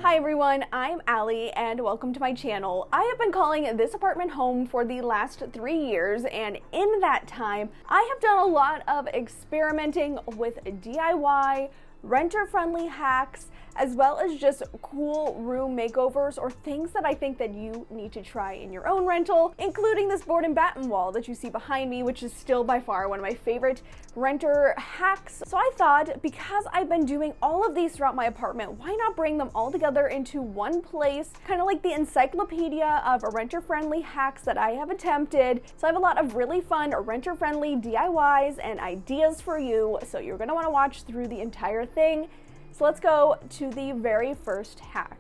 Hi everyone, I'm Allie and welcome to my channel. I have been calling this apartment home for the last 3 years, and in that time I have done a lot of experimenting with DIY, renter-friendly hacks, as well as just cool room makeovers or things that I think that you need to try in your own rental, including this board and batten wall that you see behind me, which is still by far one of my favorite renter hacks. So I thought, because I've been doing all of these throughout my apartment, why not bring them all together into one place, kind of like the encyclopedia of renter-friendly hacks that I have attempted. So I have a lot of really fun renter-friendly DIYs and ideas for you, so you're gonna wanna watch through the entire thing. So let's go to the very first hack.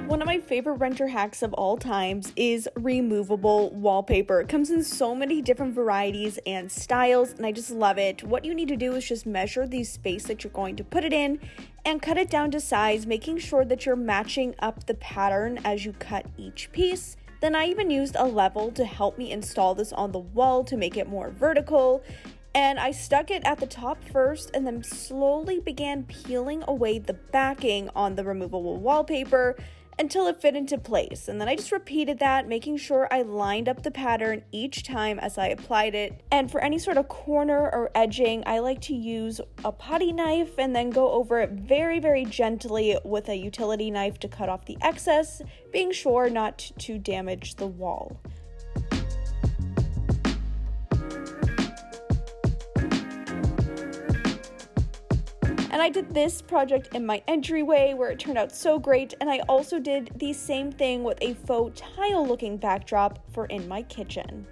One of my favorite renter hacks of all times is removable wallpaper. It comes in so many different varieties and styles, and I just love it. What you need to do is just measure the space that you're going to put it in and cut it down to size, making sure that you're matching up the pattern as you cut each piece. Then I even used a level to help me install this on the wall to make it more vertical. And I stuck it at the top first and then slowly began peeling away the backing on the removable wallpaper until it fit into place. And then I just repeated that, making sure I lined up the pattern each time as I applied it. And for any sort of corner or edging, I like to use a potty knife and then go over it very, very gently with a utility knife to cut off the excess, being sure not to damage the wall. And I did this project in my entryway where it turned out so great, and I also did the same thing with a faux tile looking backdrop for in my kitchen.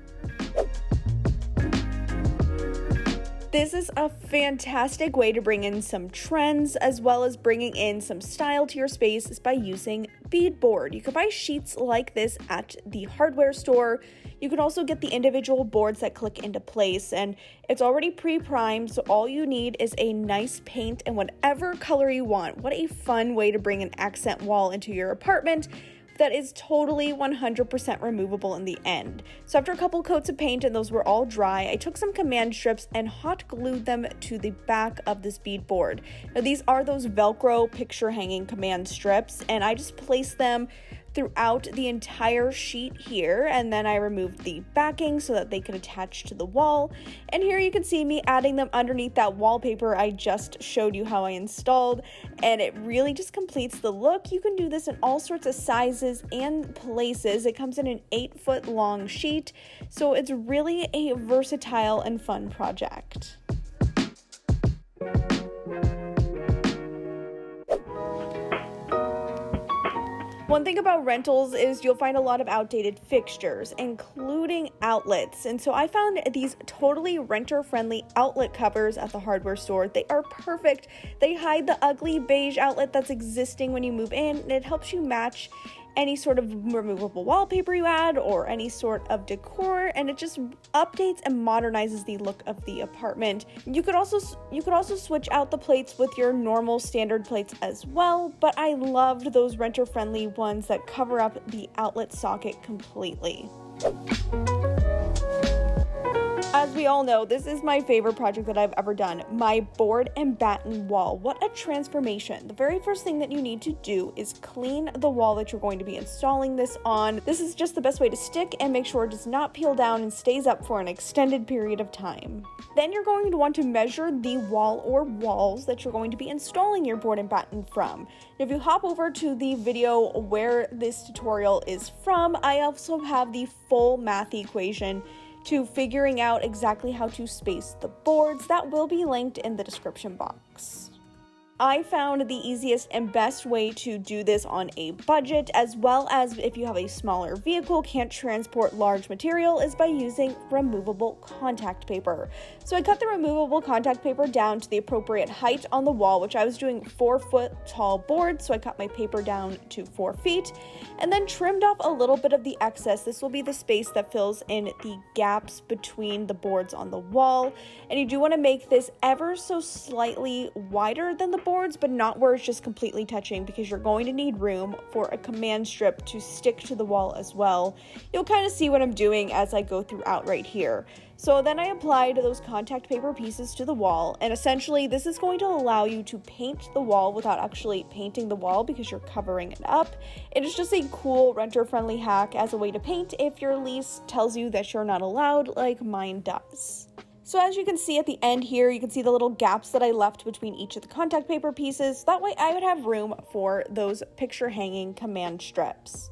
This is a fantastic way to bring in some trends as well as bringing in some style to your space is by using beadboard. You can buy sheets like this at the hardware store. You can also get the individual boards that click into place, and it's already pre-primed, so all you need is a nice paint and whatever color you want. What a fun way to bring an accent wall into your apartment that is totally 100% removable in the end. So after a couple coats of paint and those were all dry, I took some command strips and hot glued them to the back of this beadboard. Now these are those Velcro picture hanging command strips, and I just placed them throughout the entire sheet here, and then I removed the backing so that they could attach to the wall. And here you can see me adding them underneath that wallpaper I just showed you how I installed, and it really just completes the look. You can do this in all sorts of sizes and places. It comes in an 8-foot long sheet, so it's really a versatile and fun project. One thing about rentals is you'll find a lot of outdated fixtures, including outlets. And so I found these totally renter-friendly outlet covers at the hardware store. They are perfect. They hide the ugly beige outlet that's existing when you move in, and it helps you match any sort of removable wallpaper you add or any sort of decor, and it just updates and modernizes the look of the apartment. You could also switch out the plates with your normal standard plates as well, but I loved those renter-friendly ones that cover up the outlet socket completely. As we all know, this is my favorite project that I've ever done, my board and batten wall. What a transformation. The very first thing that you need to do is clean the wall that you're going to be installing this on. This is just the best way to stick and make sure it does not peel down and stays up for an extended period of time. Then you're going to want to measure the wall or walls that you're going to be installing your board and batten from. If you hop over to the video where this tutorial is from, I also have the full math equation to figuring out exactly how to space the boards. That will be linked in the description box. I found the easiest and best way to do this on a budget, as well as if you have a smaller vehicle, can't transport large material, is by using removable contact paper. So I cut the removable contact paper down to the appropriate height on the wall, which I was doing 4-foot tall boards, so I cut my paper down to 4 feet, and then trimmed off a little bit of the excess. This will be the space that fills in the gaps between the boards on the wall, and you do want to make this ever so slightly wider than the boards, but not where it's just completely touching, because you're going to need room for a command strip to stick to the wall as well. You'll kind of see what I'm doing as I go throughout right here. So then I applied those contact paper pieces to the wall, and essentially this is going to allow you to paint the wall without actually painting the wall because you're covering it up. It is just a cool renter-friendly hack as a way to paint if your lease tells you that you're not allowed, like mine does. So as you can see at the end here, you can see the little gaps that I left between each of the contact paper pieces. That way I would have room for those picture hanging command strips.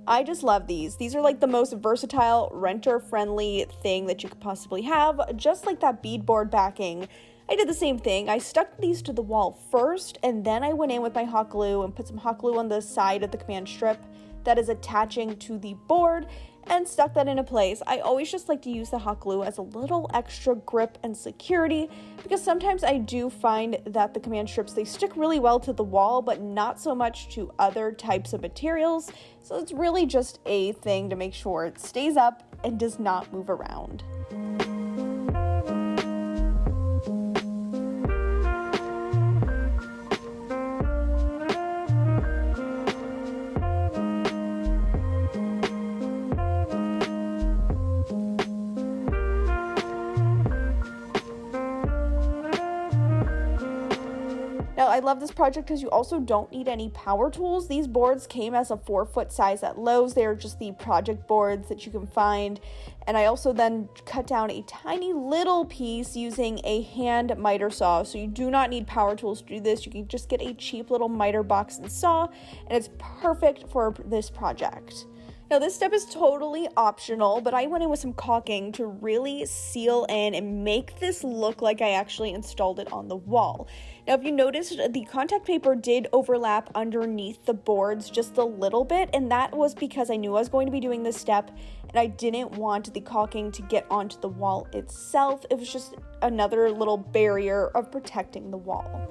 I just love these. These are like the most versatile, renter-friendly thing that you could possibly have, just like that beadboard backing. I did the same thing. I stuck these to the wall first, and then I went in with my hot glue and put some hot glue on the side of the command strip that is attaching to the board and stuck that into place. I always just like to use the hot glue as a little extra grip and security, because sometimes I do find that the command strips, they stick really well to the wall, but not so much to other types of materials. So it's really just a thing to make sure it stays up and does not move around. Now, I love this project because you also don't need any power tools. These boards came as a 4-foot size at Lowe's. They're just the project boards that you can find. And I also then cut down a tiny little piece using a hand miter saw. So you do not need power tools to do this. You can just get a cheap little miter box and saw, and it's perfect for this project. Now, this step is totally optional, but I went in with some caulking to really seal in and make this look like I actually installed it on the wall. Now, if you noticed, the contact paper did overlap underneath the boards just a little bit, and that was because I knew I was going to be doing this step, and I didn't want the caulking to get onto the wall itself. It was just another little barrier of protecting the wall.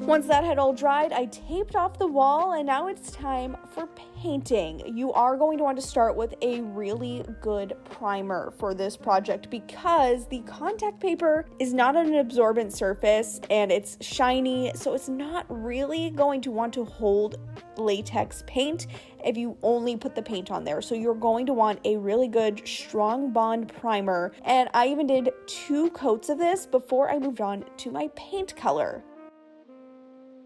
Once that had all dried, I taped off the wall, and now it's time for painting. You are going to want to start with a really good primer for this project because the contact paper is not an absorbent surface and it's shiny, so it's not really going to want to hold latex paint if you only put the paint on there. So you're going to want a really good strong bond primer, and I even did 2 coats of this before I moved on to my paint color.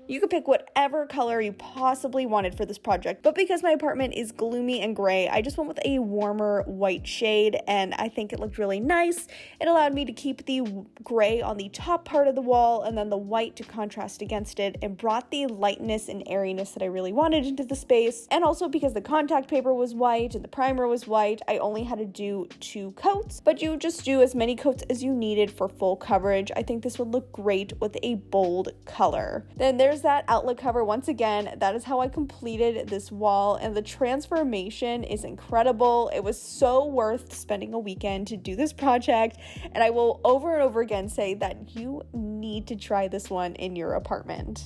You could pick whatever color you possibly wanted for this project, but because my apartment is gloomy and gray, I just went with a warmer white shade, and I think it looked really nice. It allowed me to keep the gray on the top part of the wall and then the white to contrast against it, and brought the lightness and airiness that I really wanted into the space. And also because the contact paper was white and the primer was white, I only had to do 2 coats, but you just do as many coats as you needed for full coverage. I think this would look great with a bold color. Then there's that outlet cover. Once again, that is how I completed this wall, and the transformation is incredible. It was so worth spending a weekend to do this project, and I will over and over again say that you need to try this one in your apartment.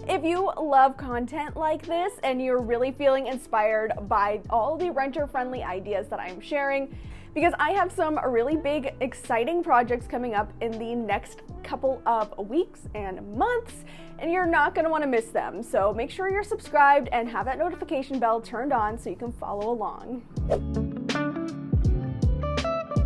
If you love content like this and you're really feeling inspired by all the renter-friendly ideas that I'm sharing, because I have some really big, exciting projects coming up in the next couple of weeks and months, and you're not going to want to miss them. So make sure you're subscribed and have that notification bell turned on so you can follow along.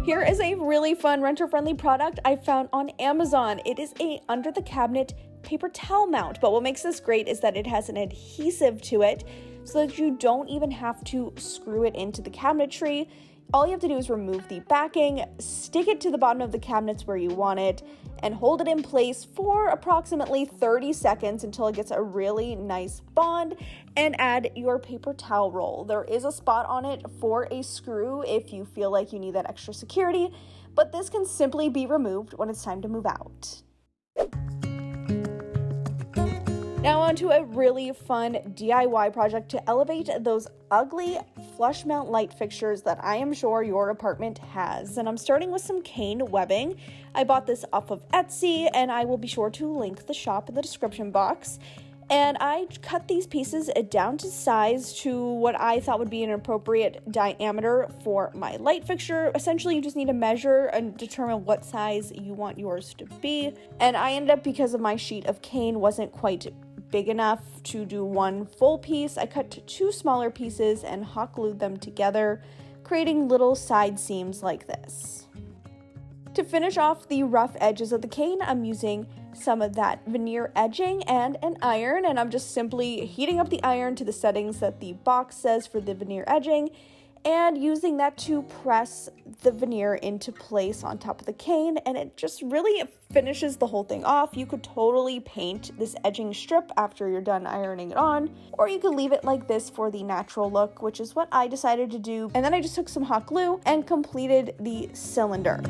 Here is a really fun renter-friendly product I found on Amazon. It is a under the cabinet paper towel mount, but what makes this great is that it has an adhesive to it so that you don't even have to screw it into the cabinetry. All you have to do is remove the backing, stick it to the bottom of the cabinets where you want it, and hold it in place for approximately 30 seconds until it gets a really nice bond, and add your paper towel roll. There is a spot on it for a screw if you feel like you need that extra security, but this can simply be removed when it's time to move out. Now on to a really fun DIY project to elevate those ugly flush mount light fixtures that I am sure your apartment has. And I'm starting with some cane webbing. I bought this off of Etsy, and I will be sure to link the shop in the description box. And I cut these pieces down to size to what I thought would be an appropriate diameter for my light fixture. Essentially, you just need to measure and determine what size you want yours to be. And I ended up, because of my sheet of cane wasn't quite big enough to do one full piece, I cut 2 smaller pieces and hot glued them together, creating little side seams like this. To finish off the rough edges of the cane, I'm using some of that veneer edging and an iron, and I'm just simply heating up the iron to the settings that the box says for the veneer edging, and using that to press the veneer into place on top of the cane, and it just really finishes the whole thing off. You could totally paint this edging strip after you're done ironing it on, or you could leave it like this for the natural look, which is what I decided to do. And then I just took some hot glue and completed the cylinder.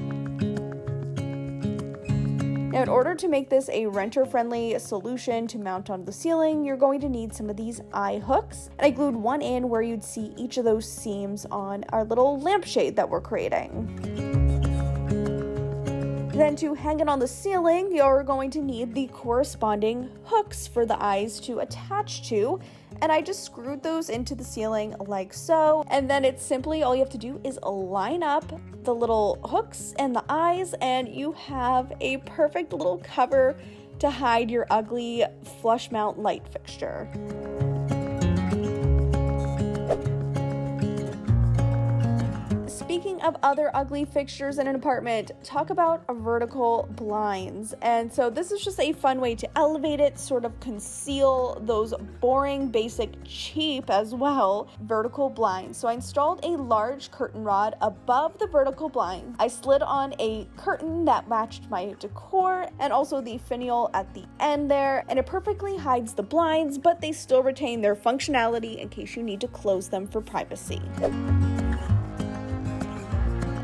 Now, in order to make this a renter-friendly solution to mount on the ceiling, you're going to need some of these eye hooks. And I glued one in where you'd see each of those seams on our little lampshade that we're creating. Then to hang it on the ceiling, you're going to need the corresponding hooks for the eyes to attach to. And I just screwed those into the ceiling like so. And then it's simply, all you have to do is line up the little hooks and the eyes, and you have a perfect little cover to hide your ugly flush mount light fixture. Speaking of other ugly fixtures in an apartment, talk about vertical blinds. And so this is just a fun way to elevate it, sort of conceal those boring, basic, cheap as well vertical blinds. So I installed a large curtain rod above the vertical blind. I slid on a curtain that matched my decor and also the finial at the end there, and it perfectly hides the blinds, but they still retain their functionality in case you need to close them for privacy.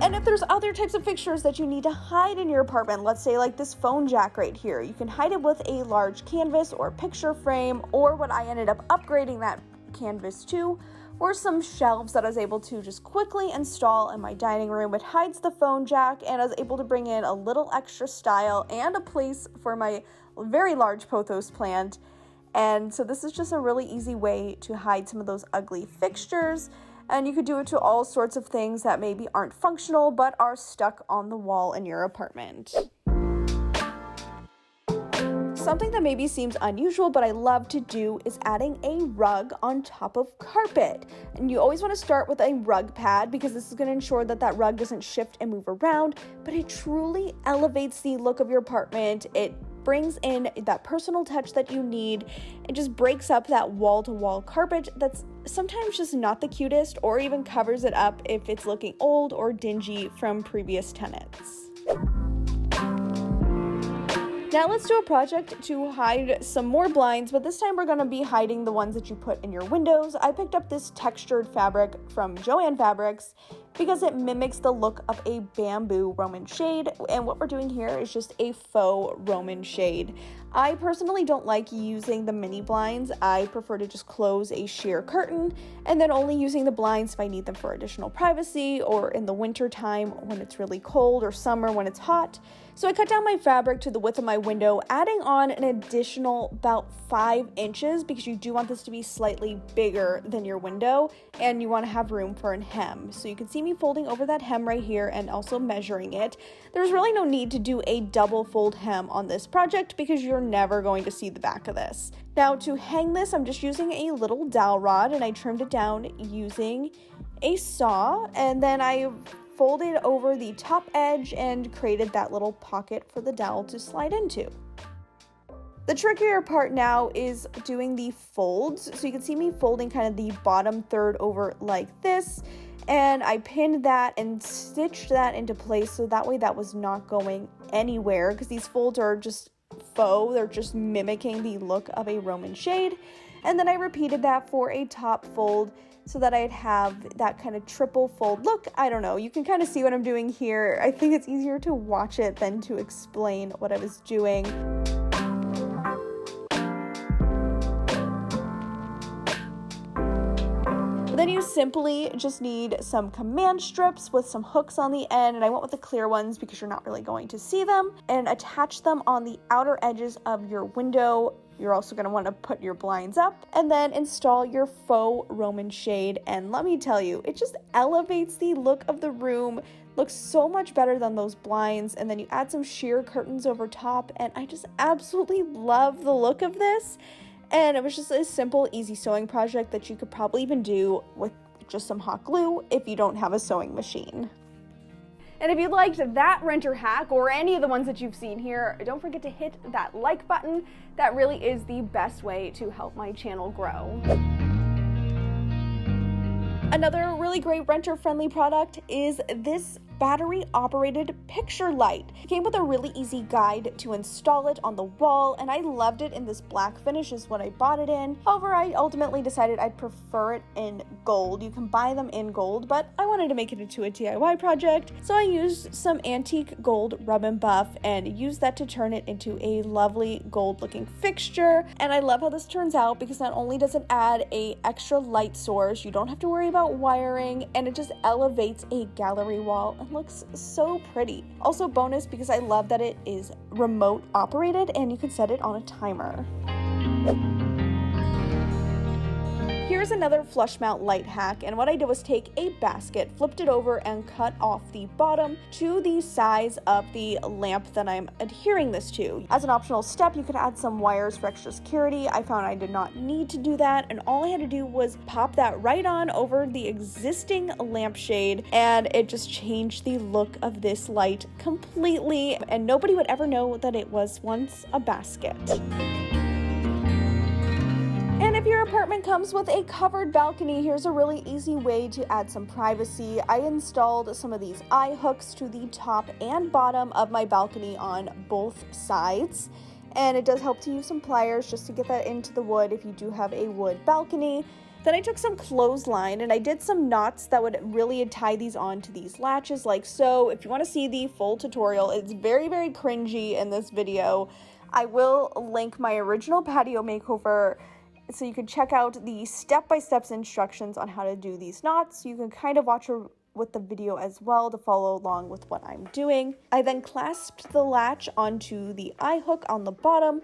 And if there's other types of fixtures that you need to hide in your apartment, let's say like this phone jack right here, you can hide it with a large canvas or picture frame, or what I ended up upgrading that canvas to were some shelves that I was able to just quickly install in my dining room. It hides the phone jack, and I was able to bring in a little extra style and a place for my very large pothos plant. And so this is just a really easy way to hide some of those ugly fixtures. And you could do it to all sorts of things that maybe aren't functional but are stuck on the wall in your apartment. Something that maybe seems unusual but I love to do is adding a rug on top of carpet. And you always want to start with a rug pad because this is going to ensure that that rug doesn't shift and move around, but it truly elevates the look of your apartment. It brings in that personal touch that you need. It just breaks up that wall-to-wall carpet that's sometimes just not the cutest, or even covers it up if it's looking old or dingy from previous tenants. Now let's do a project to hide some more blinds, but this time we're going to be hiding the ones that you put in your windows. I picked up this textured fabric from Joann Fabrics because it mimics the look of a bamboo Roman shade, and what we're doing here is just a faux Roman shade. I personally don't like using the mini blinds. I prefer to just close a sheer curtain and then only using the blinds if I need them for additional privacy, or in the winter time when it's really cold, or summer when it's hot. So I cut down my fabric to the width of my window, adding on an additional about 5 inches because you do want this to be slightly bigger than your window and you want to have room for a hem. So you can see me folding over that hem right here and also measuring it. There's really no need to do a double fold hem on this project because you're never going to see the back of this. Now to hang this, I'm just using a little dowel rod, and I trimmed it down using a saw, and then I folded over the top edge and created that little pocket for the dowel to slide into. The trickier part now is doing the folds. So you can see me folding kind of the bottom third over like this, and I pinned that and stitched that into place so that way that was not going anywhere, because these folds are just faux, they're just mimicking the look of a Roman shade. And then I repeated that for a top fold so that I'd have that kind of triple fold look. I don't know, you can kind of see what I'm doing here. I think it's easier to watch it than to explain what I was doing. Then you simply just need some command strips with some hooks on the end, and I went with the clear ones because you're not really going to see them, and attach them on the outer edges of your window You're also going to want to put your blinds up and then install your faux Roman shade. And let me tell you, it just elevates the look of the room. Looks so much better than those blinds. And then you add some sheer curtains over top, and I just absolutely love the look of this. And it was just a simple, easy sewing project that you could probably even do with just some hot glue if you don't have a sewing machine. And if you liked that renter hack or any of the ones that you've seen here, don't forget to hit that like button. That really is the best way to help my channel grow. Another really great renter-friendly product is this battery-operated picture light. It came with a really easy guide to install it on the wall, and I loved it in this black finish is what I bought it in. However, I ultimately decided I'd prefer it in gold. You can buy them in gold, but I wanted to make it into a DIY project, so I used some antique gold rub and buff and used that to turn it into a lovely gold-looking fixture. And I love how this turns out because not only does it add an extra light source, you don't have to worry about wiring, and it just elevates a gallery wall and looks so pretty. Also bonus because I love that it is remote operated and you can set it on a timer. Here's another flush mount light hack, and what I did was take a basket, flipped it over, and cut off the bottom to the size of the lamp that I'm adhering this to. As an optional step, you could add some wires for extra security. I found I did not need to do that, and all I had to do was pop that right on over the existing lampshade, and it just changed the look of this light completely, and nobody would ever know that it was once a basket. And if your apartment comes with a covered balcony, here's a really easy way to add some privacy. I installed some of these eye hooks to the top and bottom of my balcony on both sides. And it does help to use some pliers just to get that into the wood if you do have a wood balcony. Then I took some clothesline and I did some knots that would really tie these onto these latches like so. If you want to see the full tutorial, it's very, very cringy in this video. I will link my original patio makeover so you can check out the step-by-step instructions on how to do these knots. You can kind of watch with the video as well to follow along with what I'm doing. I then clasped the latch onto the eye hook on the bottom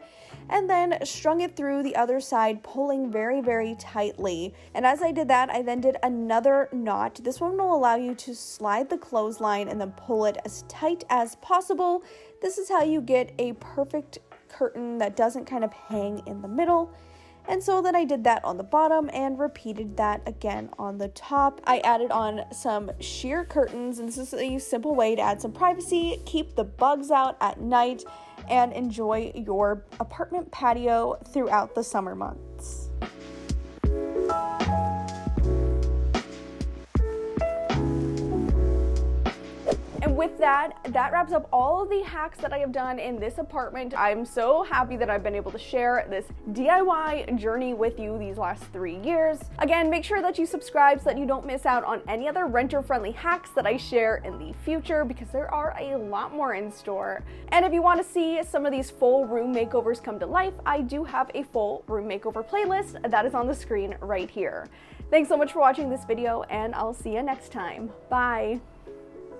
and then strung it through the other side, pulling very, very tightly. And as I did that, I then did another knot. This one will allow you to slide the clothesline and then pull it as tight as possible. This is how you get a perfect curtain that doesn't kind of hang in the middle. And so then I did that on the bottom and repeated that again on the top. I added on some sheer curtains, and this is a simple way to add some privacy, keep the bugs out at night, and enjoy your apartment patio throughout the summer months. And with that wraps up all of the hacks that I have done in this apartment. I'm so happy that I've been able to share this DIY journey with you these last 3 years. Again, make sure that you subscribe so that you don't miss out on any other renter-friendly hacks that I share in the future, because there are a lot more in store. And if you want to see some of these full room makeovers come to life, I do have a full room makeover playlist that is on the screen right here. Thanks so much for watching this video, and I'll see you next time. Bye!